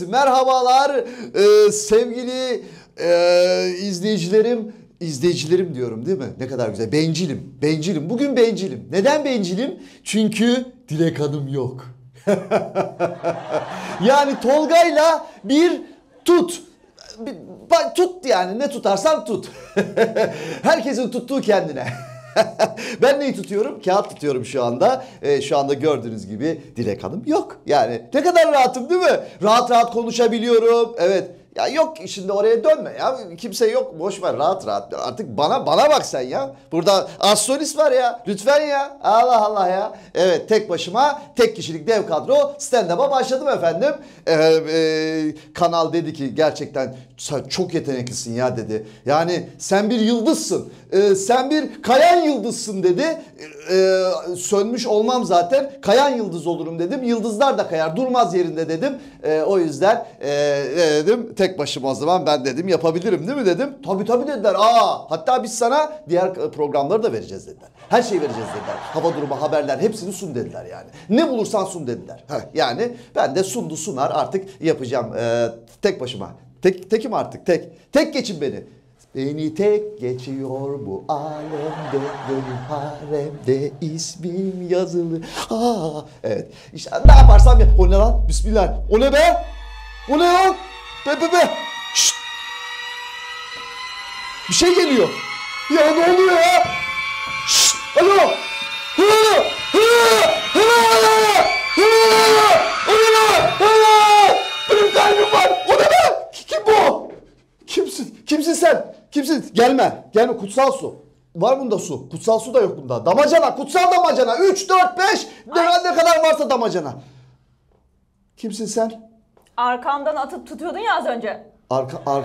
Evet, merhabalar sevgili izleyicilerim. İzleyicilerim diyorum değil mi? Ne kadar güzel. Bencilim. Bencilim. Bugün bencilim. Neden bencilim? Çünkü Dilek Hanım yok. Yani Tolga'yla bir tut. Tut yani, ne tutarsan tut. Herkesin tuttuğu kendine. Ben neyi tutuyorum? Kağıt tutuyorum şu anda. Şu anda gördüğünüz gibi Dilek Hanım yok. Yani ne kadar rahatım değil mi? Rahat rahat konuşabiliyorum. Evet. Ya yok şimdi, oraya dönme ya. Kimse yok. Boş ver, rahat rahat. Artık bana bak sen ya. Burada az solist var ya. Lütfen ya. Allah Allah ya. Evet, tek başıma tek kişilik dev kadro stand-up'a başladım efendim. Kanal dedi ki gerçekten sen çok yeteneklisin ya dedi. Yani sen bir yıldızsın. Sen bir kayan yıldızsın dedi. Sönmüş olmam zaten. Kayan yıldız olurum dedim. Yıldızlar da kayar. Durmaz yerinde dedim. O yüzden dedim tek başıma o zaman ben dedim yapabilirim değil mi dedim. Tabii dediler. Hatta biz sana diğer programları da vereceğiz dediler. Her şeyi vereceğiz dediler. Hava durumu, haberler hepsini sun dediler yani. Ne bulursan sun dediler. Yani ben de sunar artık yapacağım tek başıma. Tekim artık tek geçin beni. Beni tek geçiyor bu alemde, benim haremde ismim yazılı. Evet. İşte ne yaparsam ya. O ne lan? Bismillah. O ne be? O ne lan? Be. Şşt. Bir şey geliyor. Ya ne oluyor ya? Şşt. Alo. Benim kalbim var. O ne be? Kim bu? Kimsin sen? Kimsin? Gelme. Kutsal su. Var bunda su. Kutsal su da yok bunda. Damacana. Kutsal damacana. 3, 4, 5. Ne kadar varsa damacana. Kimsin sen? Arkamdan atıp tutuyordun ya az önce. Arka.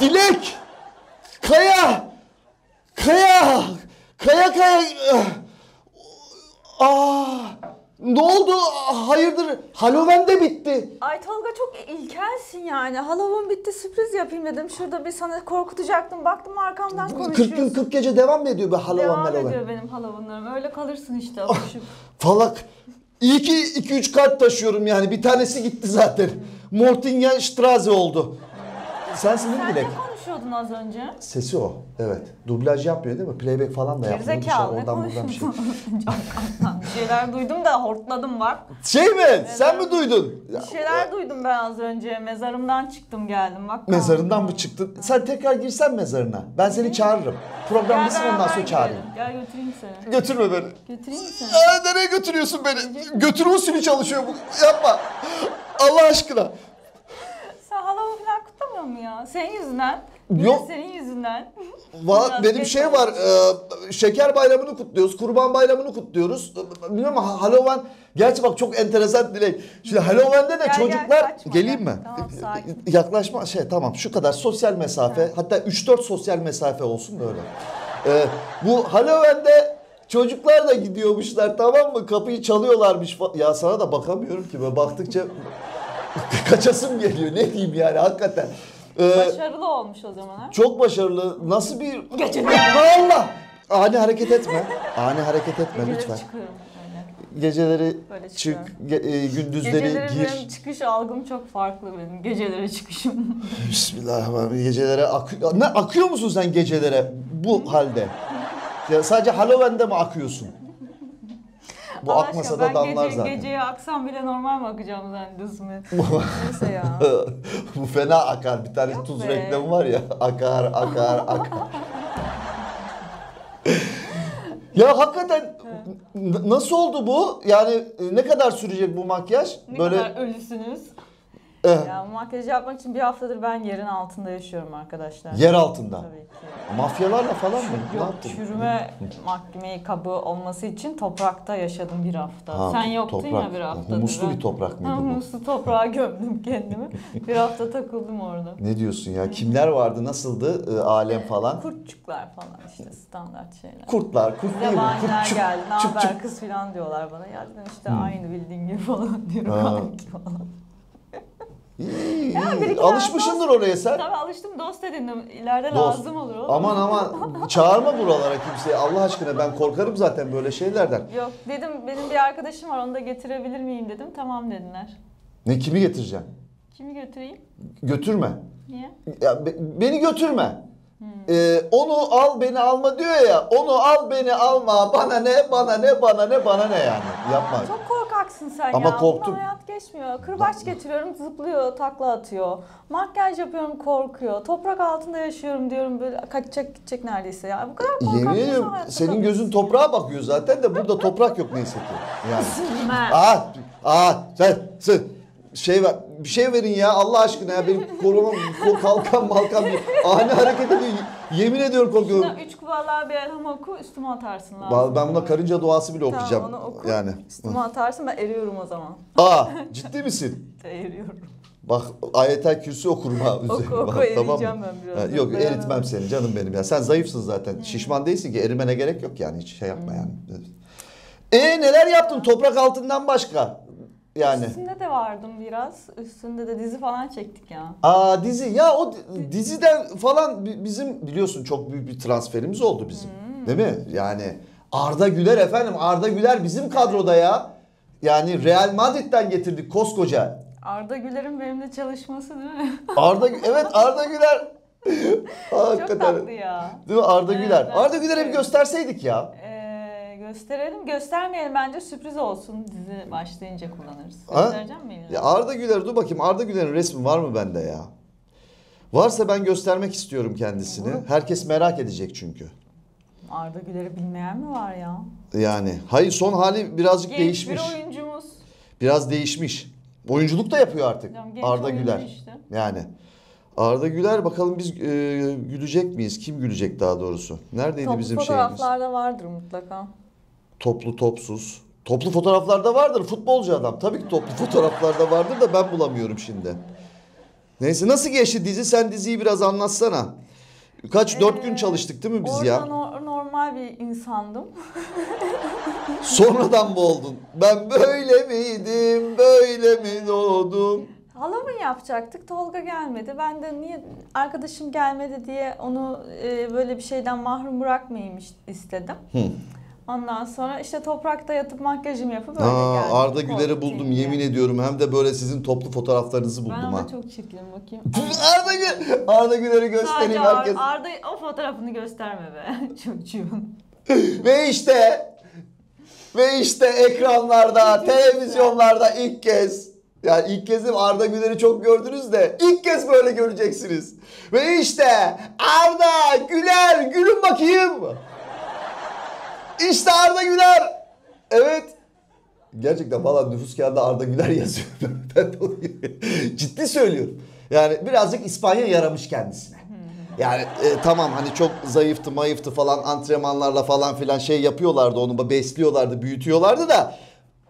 Dilek. Kaya. Ne oldu? Hayırdır? Halloween de bitti. Ay Tolga çok ilkelsin yani. Halloween bitti, sürpriz yapayım dedim. Şurada bir sana korkutacaktım. Baktım arkamdan konuşuyorsun. 40 gün 40 gece devam mı ediyor be Halloween? Devam ediyor benim Halloween'larım. Öyle kalırsın işte. Falak. İyi ki 2-3 kart taşıyorum yani. Bir tanesi gitti zaten. Mortingen-Straße oldu. Sensin değil mi Dilek? Sen ne konuşuyordun az önce? Sesi o. Evet. Dublaj yapmıyor değil mi? Playback falan da yapmıyor. Gerizekalı ne konuşuyorsun? Bir şeyler duydum da hortladım bak. Şey mi? Sen mi duydun? Bir şeyler duydum ben az önce. Mezarımdan çıktım geldim bak. Mezarından mı çıktın? Sen tekrar girsen mezarına. Ben seni çağırırım. Program bitsin ondan sonra çağırayım. Gel götüreyim seni. Götürme beni. Götüreyim mi seni? Nereye götürüyorsun beni? Götür usulü çalışıyor bu. Yapma. Allah aşkına. Sen Halloween falan kutlamıyor musun ya? Senin yüzünden. Yok. Senin yüzünden. Benim şey var. Şeker bayramını kutluyoruz. Kurban bayramını kutluyoruz. Bilmiyorum ama Halloween. Gerçi bak çok enteresan Dilek. Şimdi Halloween'de de çocuklar. Geleyim mi? Tamam, sakin. Yaklaşma tamam şu kadar sosyal mesafe. Evet. Hatta 3-4 sosyal mesafe olsun da öyle. Bu Halloween'de çocuklar da gidiyormuşlar, tamam mı? Kapıyı çalıyorlarmış. Ya sana da bakamıyorum ki. Böyle baktıkça kaçasım geliyor. Ne diyeyim yani hakikaten. Başarılı olmuş o zaman ha? Çok başarılı. Nasıl bir... Geceleri. Allah! Ani hareket etme. Lütfen. Çıkıyorum öyle. Geceleri çık, gündüzleri Geceleri gir. benim çıkış algım çok farklı benim. Gecelere çıkışım. Bismillahirrahmanirrahim. Gecelere akıyor musun sen gecelere bu halde? Ya sadece Halloween'de mi akıyorsun? Bu Allah akmasa aşkına, da damlar zaten. Ben geceye aksam bile normal mi akacağım zannediyorsun beni? Neyse ya. Bu fena akar. Bir tane tuz reklamı var ya. Akar. Ya hakikaten nasıl oldu bu? Yani ne kadar sürecek bu makyaj? Ne kadar ölüsünüz. Ya makyaj yapmak için bir haftadır ben yerin altında yaşıyorum arkadaşlar. Yer altında? Tabii ki. Mafyalarla falan mı? Yok, çürüme make-up'ı olması için toprakta yaşadım bir hafta. Sen yoktun toprak. ya bir hafta. Humuslu bir toprak mıydı bu? Humuslu toprağa gömdüm kendimi. Bir hafta takıldım orada. Ne diyorsun ya? Kimler vardı? Nasıldı alem falan? Kurtçuklar falan işte standart şeyler. Kurt değil mi? Yabaniler geldi. Ne haber kız falan diyorlar bana. Ya dedim işte aynı bildiğin gibi falan diyorum. Kanki falan. Ya bir iki Alışmışsındır dost- oraya sen. Tabii alıştım, dost edindim. İleride Dost. lazım olur oğlum. Aman çağırma buralara kimseyi Allah aşkına, ben korkarım zaten böyle şeylerden. Yok dedim, benim bir arkadaşım var, onu da getirebilir miyim dedim. Tamam dediler. Ne, kimi getireceğim? Kimi götüreyim? Götürme. Niye? Ya beni götürme. Onu al beni alma diyor ya. Onu al beni alma. Bana ne bana ne bana ne bana ne yani. Yapma. Çok korkaksın sen Ama ya. korktum. Bundan hayat geçmiyor. Kırbaç getiriyorum, zıplıyor, takla atıyor. Makyaj yapıyorum, korkuyor. Toprak altında yaşıyorum diyorum, böyle kaçacak gidecek neredeyse ya. Bu kadar korkak Yemin bir insan ediyorum hayatta senin kalamaz. gözün toprağa bakıyor zaten de burada toprak yok neyse ki. Yani. Üzülme. Sen şey ver, bir şey verin ya Allah aşkına ya, benim korumam kalkan ani hareket ediyor. Yemin ediyorum korkuyorum. Şuna 3 kuvalar bir elham oku, üstüme atarsın lazım. Ben buna karınca duası bile okuyacağım. Tamam, onu oku. Yani. Üstüme atarsın, ben eriyorum o zaman. Ciddi misin? Eriyorum. Bak Ayetel Kürsi okurum ha. Oku oku, Bak, eriyeceğim mı? ben biraz. Yok Dayanamam. eritmem seni canım benim ya. Sen zayıfsın zaten. Şişman değilsin ki, erimene gerek yok yani, hiç şey yapma yani. Neler yaptın toprak altından başka? Yani. Üstünde de vardım biraz. Üstünde de dizi falan çektik ya. Dizi ya, o diziden falan bizim biliyorsun çok büyük bir transferimiz oldu bizim. Değil mi? Yani Arda Güler efendim, Arda Güler bizim kadroda ya. Yani Real Madrid'den getirdik koskoca. Arda Güler'in benimle çalışması değil mi? Evet Arda Güler. Çok tatlı ya. Değil mi Arda Evet, Güler? ben Arda çok Güler'e bir seviyorum. gösterseydik ya. Gösterelim. Göstermeyelim, bence sürpriz olsun. Dizi başlayınca kullanırız. Ha? Göstereceğim mi? Ya Arda Güler, dur bakayım Arda Güler'in resmi var mı bende ya? Varsa ben göstermek istiyorum kendisini. Herkes merak edecek çünkü. Arda Güler'i bilmeyen mi var ya? Yani hayır, son hali birazcık Genç değişmiş. bir oyuncumuz. Biraz değişmiş. Oyunculuk da yapıyor artık Tamam, genç Arda oyuncu Güler. işte. Yani Arda Güler, bakalım biz gülecek miyiz? Kim gülecek daha doğrusu? Neredeydi Toplu bizim şeyimiz? fotoğraflarda vardır mutlaka. Toplu topsuz. Toplu fotoğraflarda vardır, futbolcu adam. Tabii ki toplu fotoğraflarda vardır da ben bulamıyorum şimdi. Neyse, nasıl geçti dizi? Sen diziyi biraz anlatsana. 4 gün çalıştık değil mi biz Orada ya? normal bir insandım. Sonradan mı oldun? Ben böyle miydim, böyle mi doğdum? Halloween yapacaktık. Tolga gelmedi. Ben de niye arkadaşım gelmedi diye onu böyle bir şeyden mahrum bırakmayayım istedim. Ondan sonra işte toprakta yatıp makyajımı yapıp öyle geldim. Arda Güler'i Korkutayım buldum diye. yemin ediyorum. Hem de böyle sizin toplu fotoğraflarınızı buldum Ben ha. ona çok çirkinim, bakayım. Arda Güler'i göstereyim Sadece herkes. Arda, o fotoğrafını gösterme be çocuğum. Ve işte ekranlarda, televizyonlarda ilk kez. Yani ilk kez değil mi? Arda Güler'i çok gördünüz de ilk kez böyle göreceksiniz. Ve işte Arda Güler, gülün bakayım. İşte Arda Güler. Evet. Gerçekten valla nüfus kağıdında Arda Güler yazıyor. Ben de onu ciddi söylüyorum. Yani birazcık İspanya yaramış kendisine. Yani tamam hani çok zayıftı mayıftı falan, antrenmanlarla falan filan şey yapıyorlardı, onu besliyorlardı, büyütüyorlardı da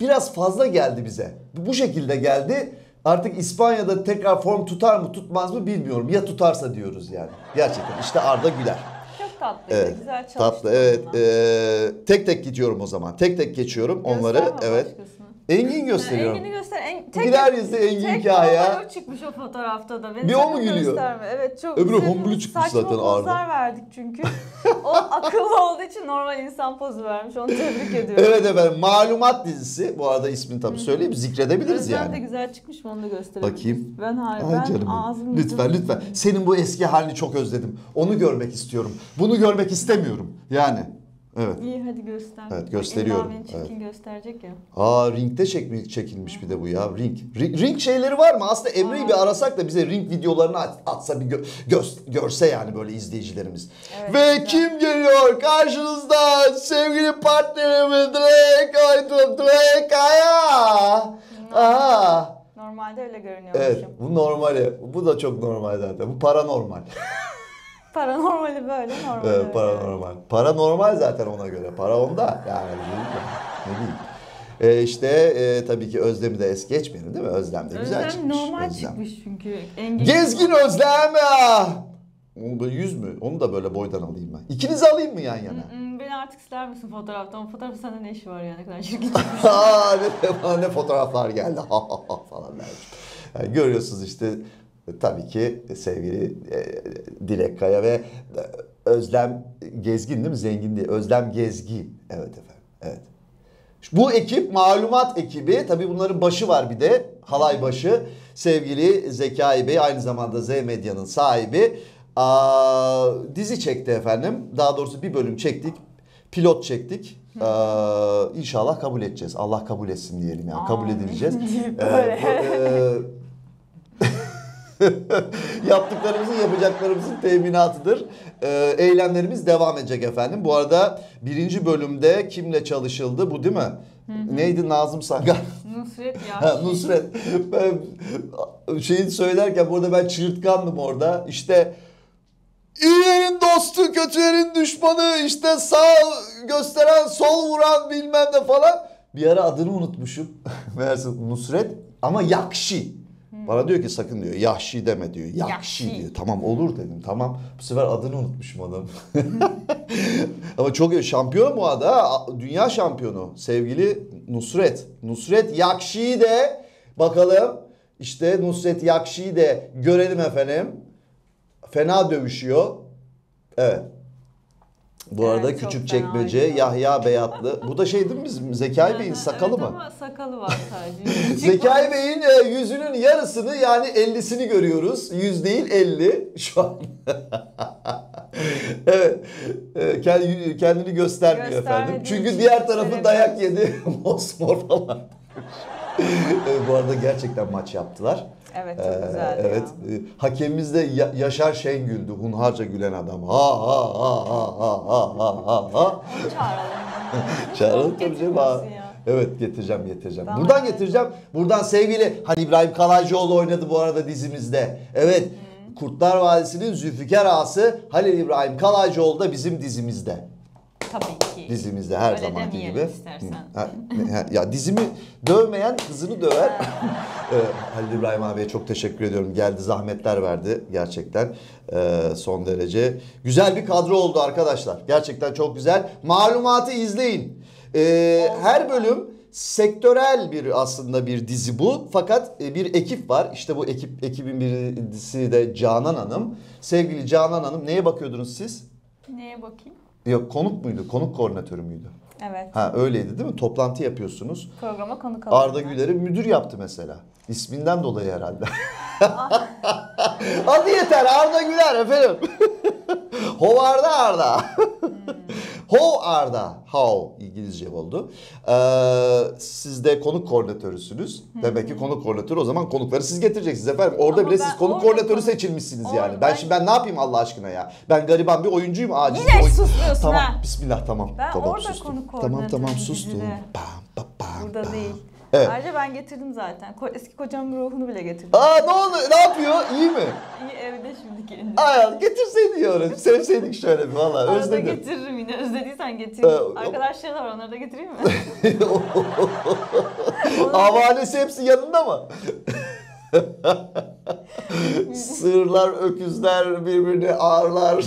biraz fazla geldi bize. Bu şekilde geldi. Artık İspanya'da tekrar form tutar mı tutmaz mı bilmiyorum. Ya tutarsa diyoruz yani. Gerçekten işte Arda Güler. Çok tatlıydı, Evet, güzel çalıştı. tatlı evet. onunla. Tek tek gidiyorum o zaman. Tek tek geçiyorum onları. Gösterme Evet. başkasını. Engin gösteriyorum. Engin'i göster. Güler yüzlü Engin hikaye. Tek çıkmış o fotoğrafta da. Beni Bir o sakın mu gülüyor? gösterme. Evet, çok Öbürü güzel. hombulu çıkmış Saçma zaten pozlar Arda. verdik çünkü. O akıllı olduğu için normal insan pozu vermiş. Onu tebrik ediyorum. Evet efendim, Malumat dizisi. Bu arada ismini tabii söyleyeyim, zikredebiliriz Özlem yani. de güzel çıkmış mı, onu da gösterelim. Bakayım. Ben hayır, Ay ben canım benim. ağzım Lütfen yüzüm- lütfen. Senin bu eski halini çok özledim. Onu görmek istiyorum. Bunu görmek istemiyorum. Yani. Evet. İyi, hadi göster. Evet, gösteriyorum. Bak, İlla beni çirkin gösterecek ya. Ringde çekilmiş bir de bu ya. Ring şeyleri var mı? Aslında Emre'yi bir arasak da bize ring videolarını atsa bir görse yani böyle izleyicilerimiz. Evet, Ve güzel. kim geliyor karşınızda? Sevgili partnerimiz Dilek Aya. Normalde öyle görünüyormuşum. Evet, bu normali. Bu da çok normal zaten. Bu paranormal. Paranormali böyle, normal Evet, öyle. paranormal. Paranormal zaten ona göre. Para onda. Yani ne diyeyim. İşte tabii ki Özlem'i de es geçmeyelim değil mi? Özlem de güzel Özlem çıkmış. normal Özlem. çıkmış çünkü. Engin Gezgin Özlem ya. Onu böyle 100 mü? Onu da böyle boydan alayım ben. İkinizi alayım mı yan yana? Beni artık siler misin fotoğraftan? O fotoğrafta sende ne işi var ya, ne kadar çirkin çıkmış. Ne fotoğraflar geldi falan dermiş. Yani görüyorsunuz işte tabii ki sevgili Dilek Kaya ve Özlem Gezgin değil mi? Zengin değil. Özlem Gezgin. Evet efendim. Evet. Bu ekip malumat ekibi. Tabii bunların başı var bir de. Halay başı. Sevgili Zekai Bey aynı zamanda Z Medya'nın sahibi. Dizi çekti efendim. Daha doğrusu bir bölüm çektik. Pilot çektik. İnşallah kabul edeceğiz. Allah kabul etsin diyelim yani. Kabul edileceğiz. Yaptıklarımızın yapacaklarımızın teminatıdır. Eylemlerimiz devam edecek efendim. Bu arada birinci bölümde kimle çalışıldı? Bu değil mi? Neydi? Nazım Sagan. Nusret ya. Nusret. Ben şeyi söylerken burada ben çığırtkandım orada. İşte İyilerin dostu, kötülerin düşmanı, işte sağ gösteren, sol vuran bilmem ne falan. Bir ara adını unutmuşum. Meğerse Nusret ama Yakşi. Bana diyor ki sakın diyor Yahşi deme diyor. Yakşi diyor. Tamam olur dedim. Tamam. Bu sefer adını unutmuşum adam. Ama çok iyi. Şampiyon bu arada. Dünya şampiyonu. Sevgili Nusret. Nusret Yakşi'yi de bakalım. İşte Nusret Yakşi'yi de görelim efendim. Fena dövüşüyor. Evet. Bu arada Evet, Küçükçekmece, fena. Yahya Beyatlı. Bu da şey değil mi bizim Zekai Bey'in sakalı Evet mı? ama sakalı var sadece. Zekai Bey'in yüzünün yarısını yani 50'sini görüyoruz. 100 değil 50 şu an. Evet. Kendini göstermiyor efendim. Çünkü için diğer tarafı söylemiyorum. dayak yedi. Mosmor falan. Bu arada gerçekten maç yaptılar. Evet çok güzeldi Evet. ya. Hakemimiz de Yaşar Şengül'dü. Hunharca gülen adam. Ha ha ha ha ha ha ha ha. Çağıralım. Çağıralım tabii canım. Getirmesin ya. Evet getireceğim. Tamam. Buradan getireceğim. Buradan sevgili hani İbrahim Kalaycıoğlu oynadı bu arada dizimizde. Evet. Kurtlar Vadisi'nin Zülfikar Ağası Halil İbrahim Kalaycıoğlu da bizim dizimizde. Tabii ki. Dizimizde her Öyle zamanki demeyelim gibi. istersen. Ya dizimi dövmeyen kızını döver. Halil İbrahim abiye çok teşekkür ediyorum. Geldi zahmetler verdi gerçekten. Son derece güzel bir kadro oldu arkadaşlar. Gerçekten çok güzel. Malumatı izleyin. Her bölüm sektörel bir aslında bir dizi bu. Fakat bir ekip var. İşte bu ekibin birisi de Canan Hanım. Sevgili Canan Hanım neye bakıyordunuz siz? Neye bakayım? Yok konuk muydu? Konuk koordinatörü müydü? Evet. Ha öyleydi değil mi? Toplantı yapıyorsunuz. Programa konuk alalım. Arda Güler'i müdür yaptı mesela. İsminden dolayı herhalde. Adı yeter Arda Güler efendim. Hovarda Arda. Ho Arda. How İngilizce oldu. Siz de konuk koordinatörüsünüz. Demek ki konuk koordinatörü o zaman konukları siz getireceksiniz efendim. Orada Ama bile ben siz konuk orada koordinatörü konuk- seçilmişsiniz Orada yani. ben- Ben ne yapayım Allah aşkına ya? Ben gariban bir oyuncuyum. Aciz Yine bir oyun- susmuyorsun Tamam ha. bismillah tamam. Ben tamam, orada sustum. konuk Tamam koordinatörüm sustum. dizide. Pam, pam, pam, Burada pam. değil. Evet. Ayrıca ben getirdim zaten. Eski kocamın ruhunu bile getirdim. Aa ne oldu? Ne yapıyor? İyi mi? İyi evde şimdi kendi. Ay getirseydin ya onu. Sevseydik şöyle bir valla. Arada Özledim. getiririm yine. Özlediysen getireyim. Arkadaşları da var. Onları da getireyim mi? Avalesi hepsi yanında mı? Sığırlar, öküzler birbirini ağırlar.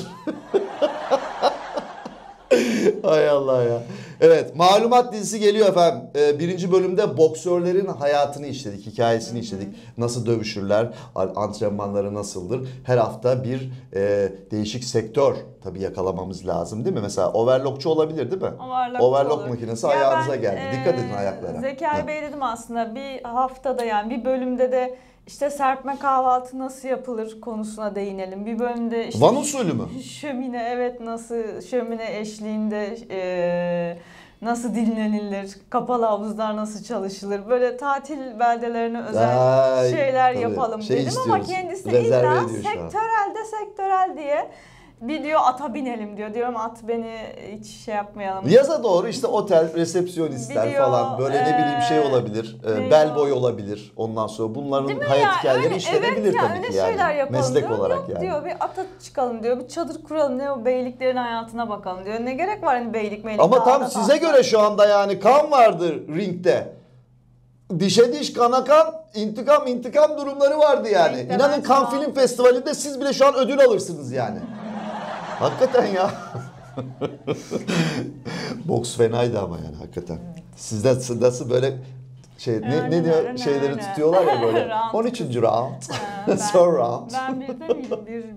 Hay Allah ya. Evet, Malumat dizisi geliyor efendim. Birinci bölümde boksörlerin hayatını işledik, hikayesini işledik. Nasıl dövüşürler, antrenmanları nasıldır? Her hafta bir değişik sektör tabii yakalamamız lazım değil mi? Mesela overlockçu olabilir değil mi? Overlock makinesi Ya ayağınıza ben, geldi. Dikkat edin ayaklara. Zekai Bey dedim aslında bir haftada yani bir bölümde de işte serpme kahvaltı nasıl yapılır konusuna değinelim. Bir bölümde işte Van usulü mü? şömine evet nasıl şömine eşliğinde nasıl dinlenilir, kapalı havuzlar nasıl çalışılır, böyle tatil beldelerine özel şeyler tabii. yapalım Şey dedim ama istiyoruz, kendisi rezerve illa ediyor şu an. sektörel diye bir diyor ata binelim diyor. Diyorum at beni hiç şey yapmayalım. Yaza doğru işte otel, resepsiyonistler Biliyor, falan böyle ne bileyim şey olabilir. neydi Bellboy o? olabilir. Ondan sonra bunların Değil mi hayat ya? hikayeleri Öyle, işlenebilir evet ya, tabii öyle ki yani. şeyler yapalım Meslek diyorum. olarak Yok yani. diyor bir ata çıkalım diyor. Bir çadır kuralım ne o beyliklerin hayatına bakalım diyor. Ne gerek var hani beylik Ama tam dağda size göre şu anda yani kan vardı ringde. Dişe diş, kana kan, intikam durumları vardı yani. Ringde İnanın ben Kan şu an- Film Festivali'nde siz bile şu an ödül alırsınız yani. Hakikaten ya. Boks fenaydı ama yani hakikaten. Sizde nasıl böyle ne diyor şeyleri tutuyorlar ya böyle. 13. round. Son round. Ben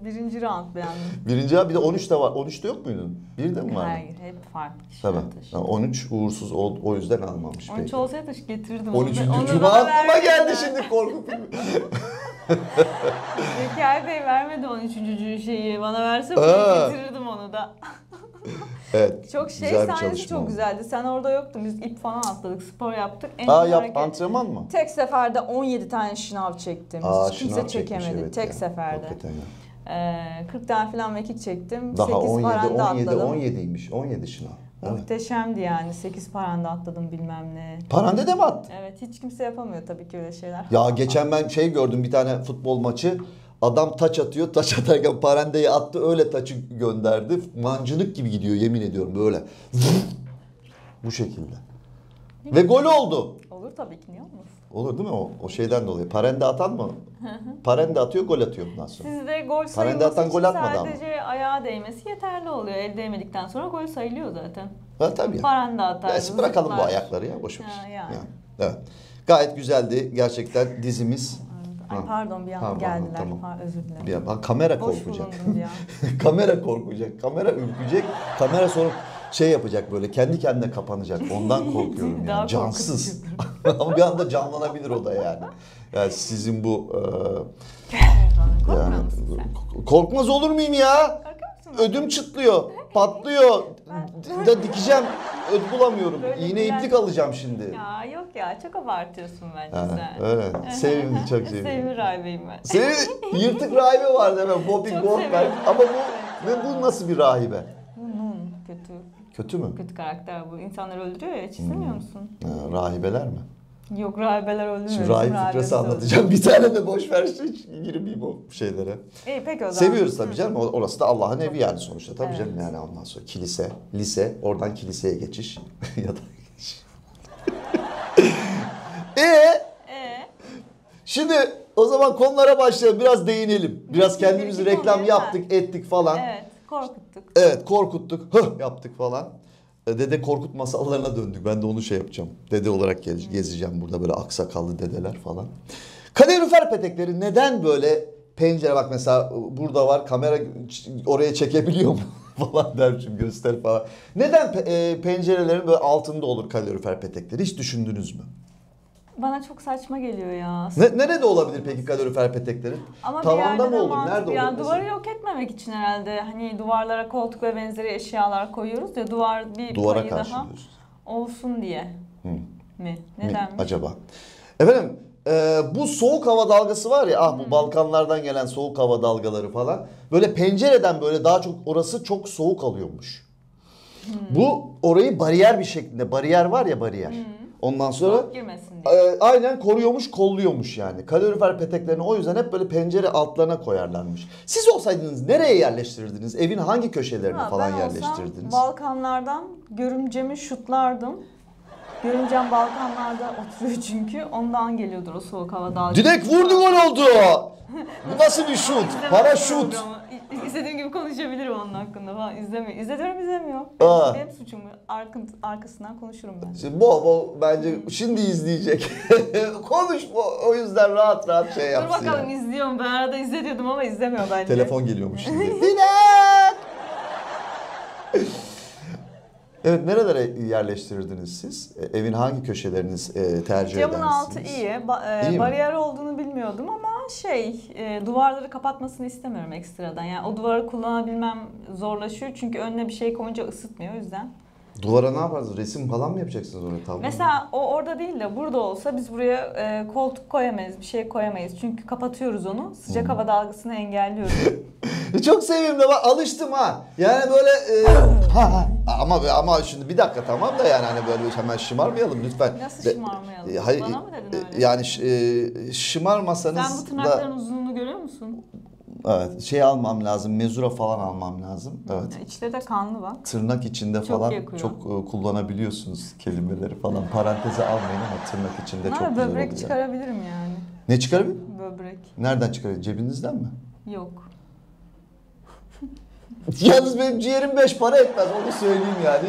birinci round beğendim. Birinci bir de 13'te var. 13'te yok muydun? Bir de mi vardı? Hayır, hep farklı kişi. Tabii. Yani 13 uğursuz o yüzden almamış. 13 olsaydı getirirdim. 13. Onu Cuma bana aklıma vermedi. geldi şimdi korku filmi. Zekai Bey vermedi 13. şeyi. Bana verse getirirdim onu da. Evet. Çok güzel bir sahnesi çalışma çok oldu. güzeldi. Sen orada yoktun. Biz ip falan atladık. Spor yaptık. Antrenman mı? Tek seferde 17 tane şınav çektim. Hiç kimse şınav çekemedi. çekmiş, evet Tek ya. seferde. Hakikaten ya. 40 tane falan mekik çektim. Daha 8 paranda atladım. 17'ymiş. 17 şınav. Evet. Muhteşemdi yani. 8 paranda atladım bilmem ne. Parande de mi attın? Evet, hiç kimse yapamıyor tabii ki öyle şeyler. Ya geçen ben gördüm, bir tane futbol maçı. Adam taç atıyor. Taç atarken parandeyi attı. Öyle taçı gönderdi. Mancınık gibi gidiyor, yemin ediyorum böyle. Bu şekilde. Ve gol oldu. Olur tabii ki, niye olmasın? Olur değil mi o şeyden dolayı? Parende atan mı? Parende atıyor, gol atıyor bundan sonra. Sizde gol Parende sayılması atan için gol atmadı ama. sadece ayağa değmesi yeterli oluyor. El değmedikten sonra gol sayılıyor zaten. Ha tabii ya. Paranda atar. Neyse, bırakalım bu zıplar. ayakları ya, boş ver. Ha, yani. Evet. Gayet güzeldi gerçekten dizimiz. Ay pardon, bir an Tamam, geldiler. tamam. Özür dilerim. Bir bak, kamera Boş korkacak. bulundum ya. Kamera korkacak. Kamera ürkecek. Kamera sonra yapacak böyle, kendi kendine kapanacak. Ondan korkuyorum Daha yani. Cansız. korkutucudur. Ama bir anda canlanabilir o da yani. Yani sizin bu Korkmuyor yani musun sen? korkmaz olur muyum ya? Korkuyor musun? Ödüm çıtlıyor. Patlıyor. Da dikeceğim. Öd bulamıyorum. Böyle İğne gülen- iplik alacağım şimdi. Ya yok ya, çok abartıyorsun bence Ha, sen. öyle. Sevimli, çok sevimli. Sevimli rahibeyim ben. Senin yırtık rahibe vardı hemen, Bobby Çok Goldberg. severim. Ama bu nasıl bir rahibe? Kötü. Kötü mü? Kötü karakter bu. İnsanları öldürüyor ya, hiç izlemiyor musun? Rahibeler mi? Yok, rahibeler öldürmüyor. Şimdi rahip Rahibemiz fıkrası öldürüyor. anlatacağım. Bir tane de boş ver, hiç girmeyeyim o şeylere. İyi, peki o zaman. Seviyoruz tabii canım. Orası da Allah'ın evi yani sonuçta. Tabii Evet. canım yani, ondan sonra kilise, lise, oradan kiliseye geçiş. Ya da şimdi o zaman konulara başlayalım. Biraz değinelim. Biraz kendimizi Bir reklam konuya yaptık, ettik falan. Evet, korkuttuk. Evet, korkuttuk. Yaptık falan. Dede Korkut masallarına döndük. Ben de onu yapacağım. Dede olarak gezeceğim burada, böyle aksakallı dedeler falan. Kalorifer petekleri neden böyle pencere, bak mesela burada var, kamera oraya çekebiliyor mu falan dermişim, göster falan. Neden pencerelerin böyle altında olur kalorifer petekleri, hiç düşündünüz mü? Bana çok saçma geliyor ya. Nerede olabilir peki kalorifer petekleri? Ama bir Tavanda yerde mı de olur? mantıklı. Nerede olur? Yani mesela? duvarı yok etmemek için herhalde. Hani duvarlara koltuk ve benzeri eşyalar koyuyoruz ya, duvar bir Duvara payı karşı daha diyorsun. olsun diye mi? Nedenmiş? Acaba? Efendim, bu soğuk hava dalgası var ya, bu Balkanlardan gelen soğuk hava dalgaları falan. Böyle pencereden böyle daha çok, orası çok soğuk alıyormuş. Bu orayı bariyer bir şeklinde, bariyer var ya, bariyer. Ondan sonra Soğuk girmesin diye. aynen koruyormuş, kolluyormuş yani. Kalorifer peteklerini o yüzden hep böyle pencere altlarına koyarlarmış. Siz olsaydınız nereye yerleştirirdiniz? Evin hangi köşelerine falan Ben yerleştirirdiniz? olsam Balkanlardan görümcemi şutlardım. Görümcem Balkanlarda oturuyor çünkü. Ondan geliyordur o soğuk hava dalgası. Direkt vurdu, gol oldu. Bu nasıl bir şut? Paraşut. İstediğim gibi konuşabilirim onun hakkında falan. İzlemiyor. İzlemiyor. Aa. Benim suçum. Arkasından konuşurum ben. Şimdi bol bence şimdi izleyecek. Konuş, o yüzden rahat rahat Dur yapsın bakalım, yani. izliyorum. Ben arada izliyordum ama izlemiyor bence. Telefon geliyormuş şimdi. Evet, nerelere yerleştirirdiniz siz? Evin hangi köşeleriniz tercih edersiniz? Camın altı iyi. İyi mi? Bariyer olduğunu bilmiyordum ama duvarları kapatmasını istemiyorum ekstradan. Yani o duvarı kullanabilmem zorlaşıyor çünkü önüne bir şey koyunca ısıtmıyor, o yüzden. Duvara ne yaparsınız? Resim falan mı yapacaksınız oraya, tablo? Mesela o orada değil de burada olsa biz buraya koltuk koyamayız, bir şey koyamayız. Çünkü kapatıyoruz onu. Sıcak hava dalgasını engelliyoruz. Çok sevimli, bak alıştım ha. Yani böyle ama şimdi bir dakika, tamam da yani hani böyle hemen şımarmayalım lütfen. Nasıl şımarmayalım? Hayır, Bana mı dedin öyle? yani şımarmasanız Sen bu tırnakların uzunluğunu görüyor musun? evet, almam lazım, mezura falan almam lazım. Evet. İçte de kanlı bak. Tırnak içinde Çok falan yakıyor. çok kullanabiliyorsunuz kelimeleri falan. Paranteze almayın ama tırnak içinde çok güzel Böbrek oluyor. çıkarabilirim yani. Ne çıkarabilir? Böbrek. Nereden çıkarıyor? Cebinizden mi? Yok. Yalnız benim ciğerim 5 para etmez, onu söyleyeyim yani.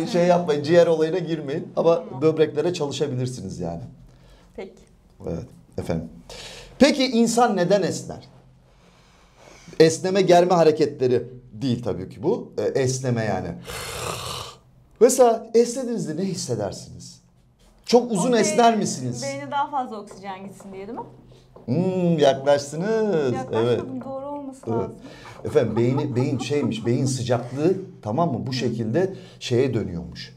Hiç yapmayın, ciğer olayına girmeyin. Ama Tamam. böbreklere çalışabilirsiniz yani. Peki. Evet efendim. Peki insan neden esner? Esneme germe hareketleri değil tabii ki bu. Esneme yani. Mesela esnediğinizde ne hissedersiniz? Çok uzun esner misiniz? Beyne daha fazla oksijen gitsin diye değil mi? Yaklaştınız. Evet. Yaklaşmadım, doğru olması lazım. Efendim beyin şeymiş, beyin sıcaklığı tamam mı bu şekilde şeye dönüyormuş.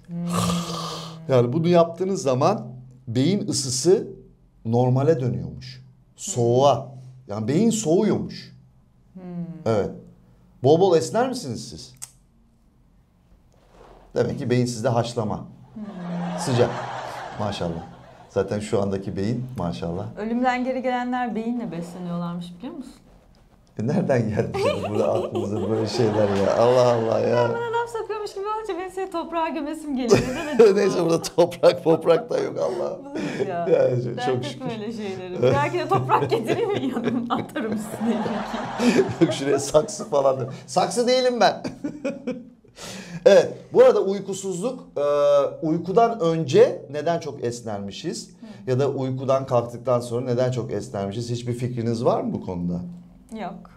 Yani bunu yaptığınız zaman beyin ısısı normale dönüyormuş. Soğuğa. Yani beyin soğuyormuş. Evet. Bol bol esner misiniz siz? Demek ki beyin sizde haşlama. Sıcak. Maşallah. Zaten şu andaki beyin maşallah. Ölümden geri gelenler beyinle besleniyorlarmış, biliyor musun? Nereden geldi burada aklınıza böyle şeyler ya? Allah Allah ya. Bana laf sokuyormuş gibi olunca ben seni toprağa gömesim geliyor. Ne Neyse burada toprak da yok Allah. ya. Yani Dert çok etme şükür. öyle şeyleri. Belki de toprak getireyim mi yanımda, atarım üstüne. Yok şuraya saksı falan da. Saksı değilim ben. Evet, bu arada uykusuzluk, uykudan önce neden çok esnermişiz? Ya da uykudan kalktıktan sonra neden çok esnermişiz? Hiçbir fikriniz var mı bu konuda? Yok.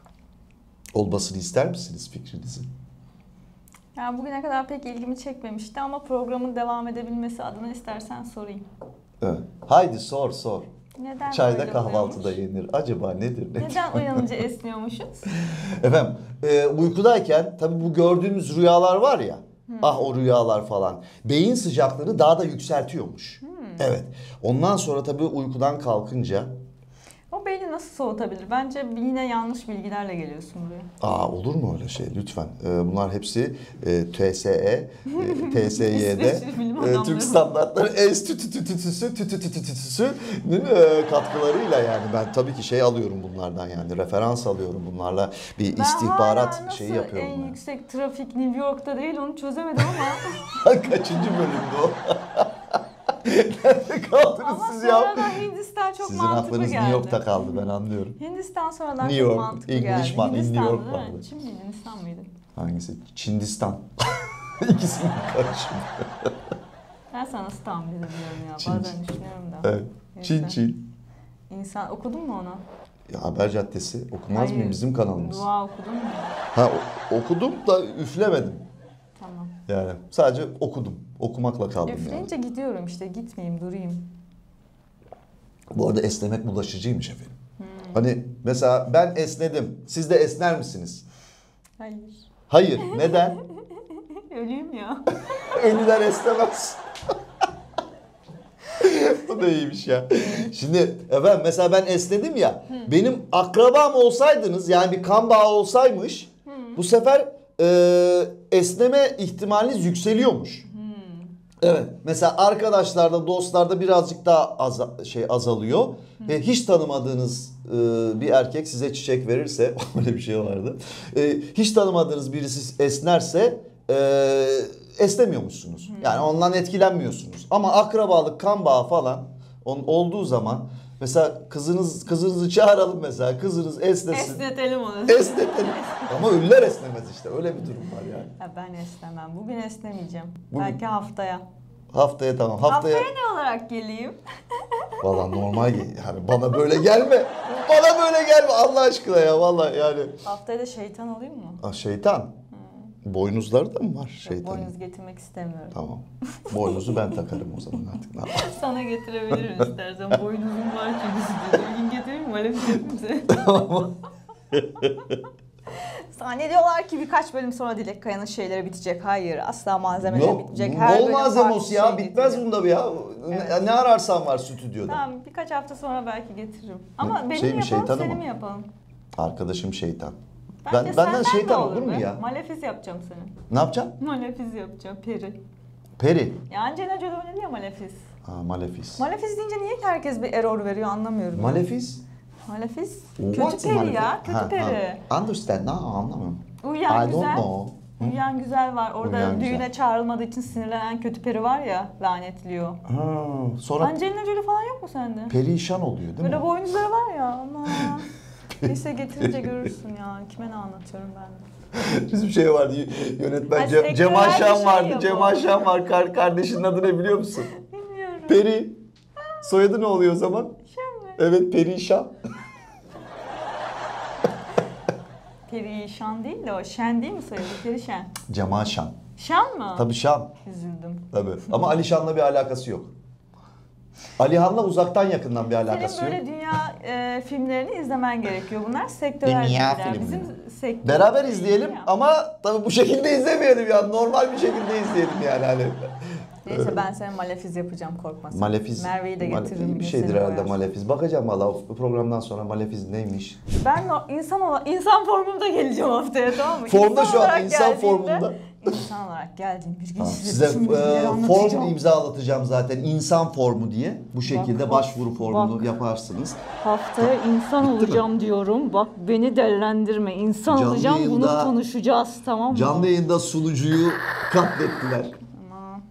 Olmasını ister misiniz fikrinizi? Yani bugüne kadar pek ilgimi çekmemişti ama programın devam edebilmesi adına istersen sorayım. Evet. Haydi sor. Neden Çayda böyle kahvaltıda oluyormuş? yenir. Acaba nedir? Neden uyanınca esniyormuşuz? Efendim uykudayken tabii bu gördüğümüz rüyalar var ya. Ah o rüyalar falan. Beyin sıcaklığını daha da yükseltiyormuş. Evet. Ondan sonra tabii uykudan kalkınca. O beyni nasıl soğutabilir? Bence yine yanlış bilgilerle geliyorsun buraya. Olur mu öyle şey lütfen. Bunlar hepsi TSE, TSY'de İsveçli bilim adamları. Türk Standartları Enstitüsü'nün katkılarıyla yani ben tabii ki şey alıyorum bunlardan yani referans alıyorum bunlarla bir Ben hala istihbarat nasıl şeyi yapıyorum. en Yani. yüksek trafik New York'ta değil onu çözemedim ama. Kaçıncı bölümde o? Nerede kaldınız Ama siz ya? sonradan Hindistan çok Sizin mantıklı aklınız geldi. New York'ta kaldı ben anlıyorum. Hindistan sonradan New çok York, mantıklı Englishman geldi. in New York Hindistan'dı değil mi? vardı. Çin miydi, Hindistan mıydı? Hangisi? Çindistan. İkisinin karışımı. Ben sana nasıl tahmin edebiliyorum ya? Çin. Bazen düşünüyorum da. Evet. Neyse. Çin. İnsan okudun mu onu? Ya Haber Caddesi okumaz Hayır. mıyım bizim kanalımız? Dua okudun mu? Ha okudum da üflemedim. Tamam. Yani sadece okudum. Okumakla kaldım Üfleyince gidiyorum işte, gitmeyeyim, durayım. Bu arada esnemek bulaşıcıymış efendim. Hani mesela ben esnedim. Siz de esner misiniz? Hayır. Hayır. Neden? Öleyim ya. Ölüler esnemez. Bu da iyiymiş ya. Şimdi efendim mesela ben esnedim ya. Benim akrabam olsaydınız yani bir kan bağı olsaymış bu sefer esneme ihtimaliniz yükseliyormuş. Evet. Mesela arkadaşlarda, dostlarda birazcık daha azalıyor. Hiç tanımadığınız bir erkek size çiçek verirse, öyle bir şey vardı. Hiç tanımadığınız birisi esnerse esnemiyormuşsunuz. Yani ondan etkilenmiyorsunuz. Ama akrabalık, kan bağı falan olduğu zaman mesela kızınızı çağıralım mesela. Kızınız esnesin. Esnetelim onu. Esnetelim. Ama ölüler esnemez işte. Öyle bir durum var yani. Ya ben esnemem. Bugün esnemeyeceğim. Bugün- Belki haftaya. Haftaya tamam. Haftaya ne olarak geleyim? Valla normal yani bana böyle gelme. Bana böyle gelme Allah aşkına ya valla yani. Haftaya da şeytan olayım mı? Şeytan. Boynuzları da mı var Yok, şeytanın? boynuz getirmek istemiyorum. Tamam. Boynuzu ben takarım o zaman artık. Ne yapayım? Sana getirebilirim istersen. Boynuzum var çünkü stüdyoda. Bir gün getireyim mi? Malef yapayım size. Tamam. Zannediyorlar ki birkaç bölüm sonra Dilek Kaya'nın şeyleri bitecek. Hayır, asla malzemeler Yok, bitmeyecek. Her bol bölüm malzemos farklı ya. şey Bitmez getireceğim. bunda ya. Evet. Ne ararsan var stüdyoda. Tamam, birkaç hafta sonra belki getiririm. Ama benim Şey mi, yapalım, şeytanı senin mı? mi yapalım? Arkadaşım şeytan. Bence Benden senden şeytan de olur mu be. ya? Malefiz yapacağım seni. Ne yapacaksın? Malefiz yapacağım, peri. Peri. Ya Angelina Jolie oynadı ya Malefiz. Malefiz. Malefiz deyince niye ki herkes bir error veriyor anlamıyorum. Malefiz? Malefiz? What's Kötü peri Malefiz? ya, kötü peri. Understand? Anlamıyorum. Uyuyan I don't güzel. know. Uyuyan güzel var. Orada Uyuyan düğüne güzel. çağrılmadığı için sinirlenen kötü peri var ya, lanetliyor. Sonra Angelina Jolie falan yok mu sende? perişan oluyor değil Böyle mi? boynuzları var ya, ama. Neyse getirince görürsün ya. Kime ne anlatıyorum ben de. Bizim şey vardı yönetmen Ay, Cem sektörel bir Aşan şey vardı. yapalım. Cem Aşan var. Kardeşinin adı ne biliyor musun? Bilmiyorum. Peri. Soyadı ne oluyor o zaman? Şen mi? Evet, Perişan. Perişan değil de o Şen değil mi soyadı? Perişan. Cemal Şan. Şan mı? Tabii Şan. Üzüldüm. Tabii. Ama Alişan'la bir alakası yok. Alihan'la uzaktan yakından bir alakası Senin yok. böyle dünya filmlerini izlemen gerekiyor. Bunlar sektörel Dünya diziler. filmi. Bizim sektör. Beraber izleyelim Ya. ama tabii bu şekilde izlemeyelim ya. Normal bir şekilde izleyelim yani hani. Neyse ben sana Malefiz yapacağım, korkma sen. Maléfice. Merve'yi de getiririm. İyi bir yine şeydir seni herhalde koyar. Maléfiz. Bakacağım valla bu programdan sonra Maléfiz neymiş. Ben insan formumda geleceğim haftaya, tamam mı? Formda şu an, olarak insan geldiğimde- formunda. İnsan olarak geldiğim bir gün Tamam, size size bütün bilgileri form anlatacağım. imzalatacağım zaten. İnsan formu diye. Bu şekilde Bak, başvuru formunu bak. yaparsınız. Haftaya insan Bitti mi? olacağım diyorum. Bak beni dellendirme. İnsan Canlı olacağım, bunu yayında- konuşacağız, tamam mı? Canlı yayında sunucuyu katlettiler. Aman.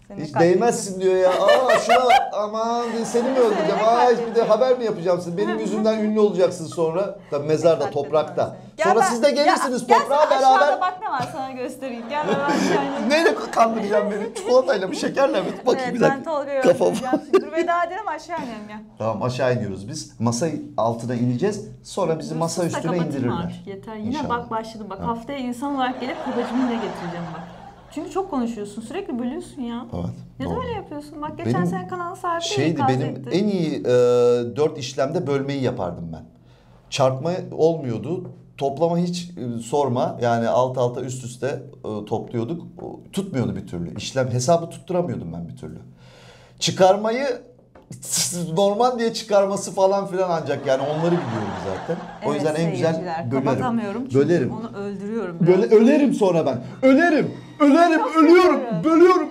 Seni Hiç katlettim. değmezsin diyor ya. Aa şuna aman seni mi öldüreceğim? Aa bir de haber mi yapacağım size? Benim yüzümden ünlü olacaksın sonra. Tabii mezarda, toprakta. Sonra siz de gelirsiniz toprağa Gel beraber. aşağıda bak ne var sana göstereyim. Gel ben aşağıya. Neyle kandıracağım beni? Çikolatayla mı, şekerle mi? Bakayım Evet, bir ben dakika. Tolga'yı Kafam. öldüreceğim şimdi. Dur veda edelim, aşağı inelim ya. Tamam, aşağı iniyoruz biz. Masa altına ineceğiz. Sonra bizi masa Sus da üstüne kapatayım indirirler. artık, yeter. Yine İnşallah. bak başladım. Bak Ha. haftaya insan olarak gelip babacımı da getireceğim bak. Çünkü çok konuşuyorsun. Sürekli bölüyorsun ya. Evet. Neden doğru. öyle yapıyorsun? Bak geçen Benim sene kanal sahibi de Şeydi ikaz benim etti. en iyi 4 işlemde bölmeyi yapardım ben. Çarpma olmuyordu. Toplama hiç sorma. Yani alt alta üst üste topluyorduk. Tutmuyordu bir türlü. İşlem hesabı tutturamıyordum ben bir türlü. Çıkarmayı normal diye çıkarması falan filan ancak yani onları biliyorum zaten. O yüzden en güzel seyirciler, bölerim. kapatamıyorum çünkü Bölerim. onu öldürüyorum biraz. Böyle ölerim sonra ben. Ölerim. Ölüyorum. Bölüyorum.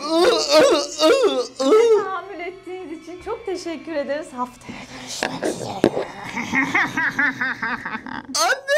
Tahammül ettiğiniz için çok teşekkür ederiz. Haftaya görüşmek üzere. Anne!